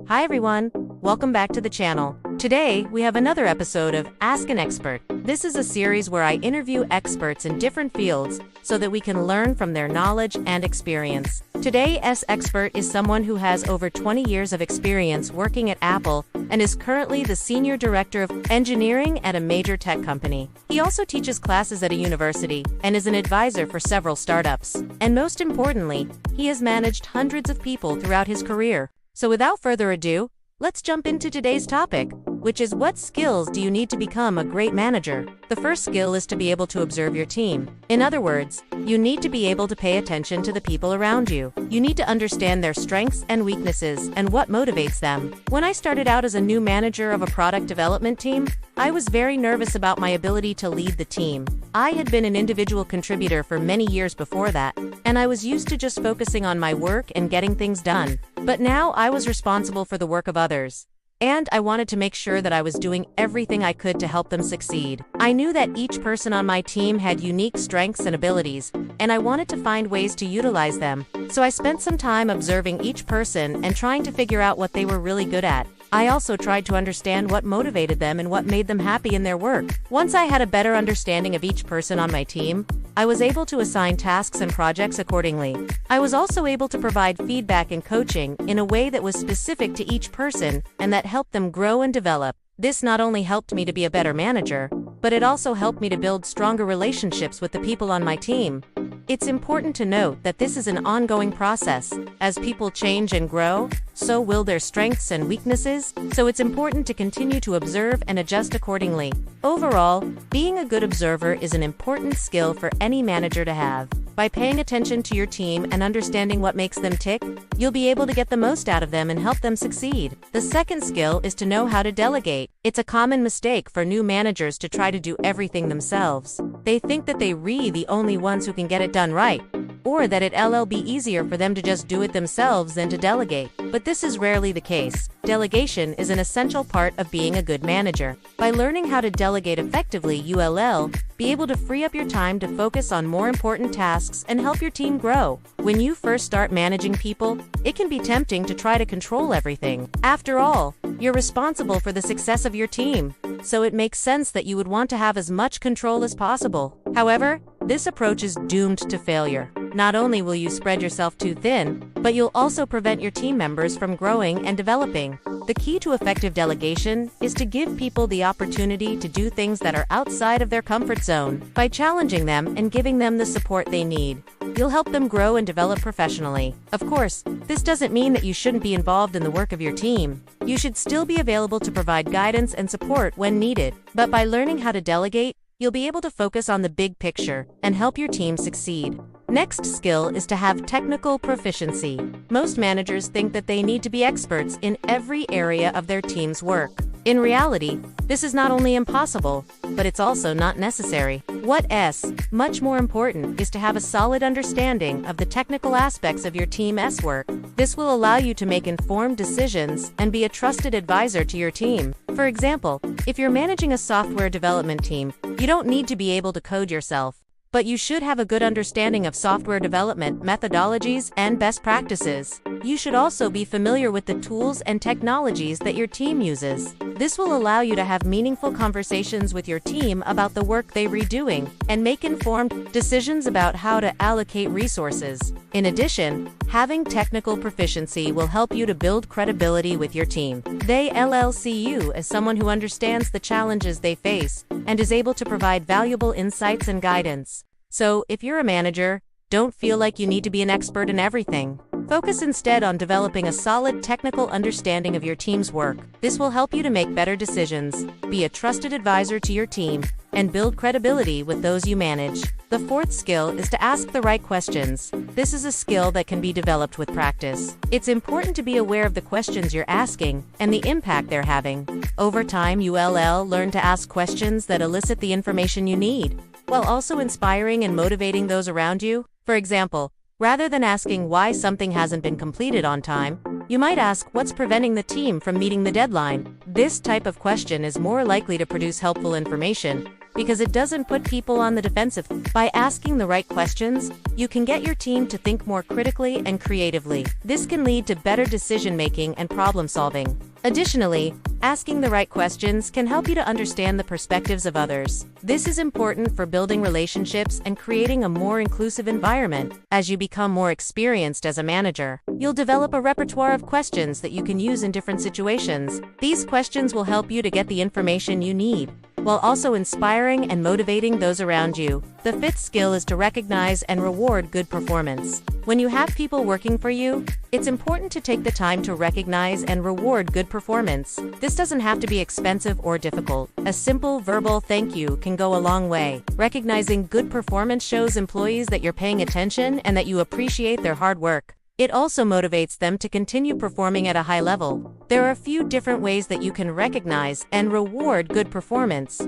Hi everyone, welcome back to the channel. Today, we have another episode of Ask an Expert. This is a series where I interview experts in different fields so that we can learn from their knowledge and experience. Today's expert is someone who has over 20 years of experience working at Apple and is currently the Senior Director of Engineering at a major tech company. He also teaches classes at a university and is an advisor for several startups. And most importantly, he has managed hundreds of people throughout his career. So without further ado, let's jump into today's topic, which is what skills do you need to become a great manager? The first skill is to be able to observe your team. In other words, you need to be able to pay attention to the people around you. You need to understand their strengths and weaknesses and what motivates them. When I started out as a new manager of a product development team, I was very nervous about my ability to lead the team. I had been an individual contributor for many years before that, and I was used to just focusing on my work and getting things done. But now I was responsible for the work of others. And I wanted to make sure that I was doing everything I could to help them succeed. I knew that each person on my team had unique strengths and abilities, and I wanted to find ways to utilize them. So I spent some time observing each person and trying to figure out what they were really good at. I also tried to understand what motivated them and what made them happy in their work. Once I had a better understanding of each person on my team, I was able to assign tasks and projects accordingly. I was also able to provide feedback and coaching in a way that was specific to each person and that helped them grow and develop. This not only helped me to be a better manager, but it also helped me to build stronger relationships with the people on my team. It's important to note that this is an ongoing process. As people change and grow, so will their strengths and weaknesses, so it's important to continue to observe and adjust accordingly. Overall, being a good observer is an important skill for any manager to have. By paying attention to your team and understanding what makes them tick, you'll be able to get the most out of them and help them succeed. The second skill is to know how to delegate. It's a common mistake for new managers to try to do everything themselves. They think that they're really the only ones who can get it done right, or that it'll be easier for them to just do it themselves than to delegate. But this is rarely the case. Delegation is an essential part of being a good manager. By learning how to delegate effectively, you'll be able to free up your time to focus on more important tasks and help your team grow. When you first start managing people, it can be tempting to try to control everything. After all, you're responsible for the success of your team, so it makes sense that you would want to have as much control as possible. However, this approach is doomed to failure. Not only will you spread yourself too thin, but you'll also prevent your team members from growing and developing. The key to effective delegation is to give people the opportunity to do things that are outside of their comfort zone. By challenging them and giving them the support they need, you'll help them grow and develop professionally. Of course, this doesn't mean that you shouldn't be involved in the work of your team. You should still be available to provide guidance and support when needed. But by learning how to delegate, you'll be able to focus on the big picture and help your team succeed. Next skill is to have technical proficiency. Most managers think that they need to be experts in every area of their team's work. In reality, this is not only impossible, but it's also not necessary. What's much more important is to have a solid understanding of the technical aspects of your team's work. This will allow you to make informed decisions and be a trusted advisor to your team. For example, if you're managing a software development team, you don't need to be able to code yourself, but you should have a good understanding of software development methodologies and best practices. You should also be familiar with the tools and technologies that your team uses. This will allow you to have meaningful conversations with your team about the work they're doing and make informed decisions about how to allocate resources. In addition, having technical proficiency will help you to build credibility with your team. They'll see you as someone who understands the challenges they face and is able to provide valuable insights and guidance. So, if you're a manager, don't feel like you need to be an expert in everything. Focus instead on developing a solid technical understanding of your team's work. This will help you to make better decisions, be a trusted advisor to your team, and build credibility with those you manage. The fourth skill is to ask the right questions. This is a skill that can be developed with practice. It's important to be aware of the questions you're asking and the impact they're having. Over time, you'll learn to ask questions that elicit the information you need, while also inspiring and motivating those around you. For example, rather than asking why something hasn't been completed on time, you might ask what's preventing the team from meeting the deadline. This type of question is more likely to produce helpful information because it doesn't put people on the defensive. By asking the right questions, you can get your team to think more critically and creatively. This can lead to better decision-making and problem-solving. Additionally, asking the right questions can help you to understand the perspectives of others. This is important for building relationships and creating a more inclusive environment. As you become more experienced as a manager, you'll develop a repertoire of questions that you can use in different situations. These questions will help you to get the information you need, while also inspiring and motivating those around you. The fifth skill is to recognize and reward good performance. When you have people working for you, it's important to take the time to recognize and reward good performance. This doesn't have to be expensive or difficult. A simple verbal thank you can go a long way. Recognizing good performance shows employees that you're paying attention and that you appreciate their hard work. It also motivates them to continue performing at a high level. There are a few different ways that you can recognize and reward good performance.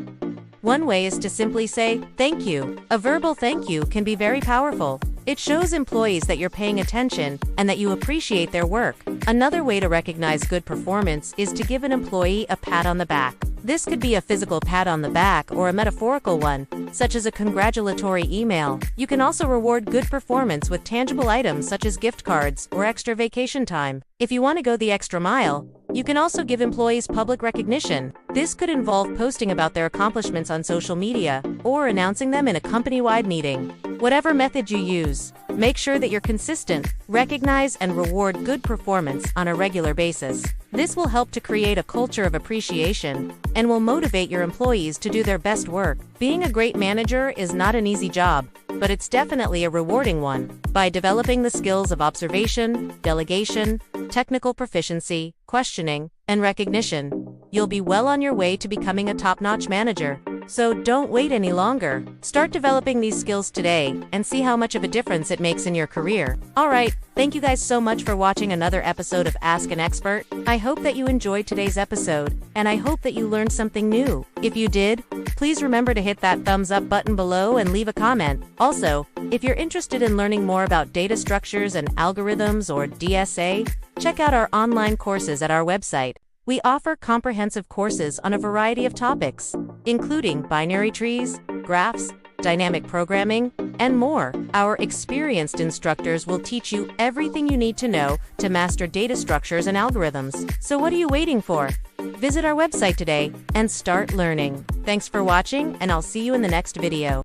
One way is to simply say, "Thank you." A verbal thank you can be very powerful. It shows employees that you're paying attention and that you appreciate their work. Another way to recognize good performance is to give an employee a pat on the back. This could be a physical pat on the back or a metaphorical one, such as a congratulatory email. You can also reward good performance with tangible items such as gift cards or extra vacation time. If you want to go the extra mile, you can also give employees public recognition. This could involve posting about their accomplishments on social media or announcing them in a company-wide meeting. Whatever method you use, make sure that you're consistent. Recognize and reward good performance on a regular basis. This will help to create a culture of appreciation and will motivate your employees to do their best work. Being a great manager is not an easy job, but it's definitely a rewarding one. By developing the skills of observation, delegation, technical proficiency, questioning, and recognition, you'll be well on your way to becoming a top-notch manager. So don't wait any longer. Start developing these skills today and see how much of a difference it makes in your career. Alright, thank you guys so much for watching another episode of Ask an Expert. I hope that you enjoyed today's episode, and I hope that you learned something new. If you did, please remember to hit that thumbs up button below and leave a comment. Also, if you're interested in learning more about data structures and algorithms or DSA, check out our online courses at our website. We offer comprehensive courses on a variety of topics, including binary trees, graphs, dynamic programming, and more. Our experienced instructors will teach you everything you need to know to master data structures and algorithms. So what are you waiting for? Visit our website today and start learning. Thanks for watching, and I'll see you in the next video.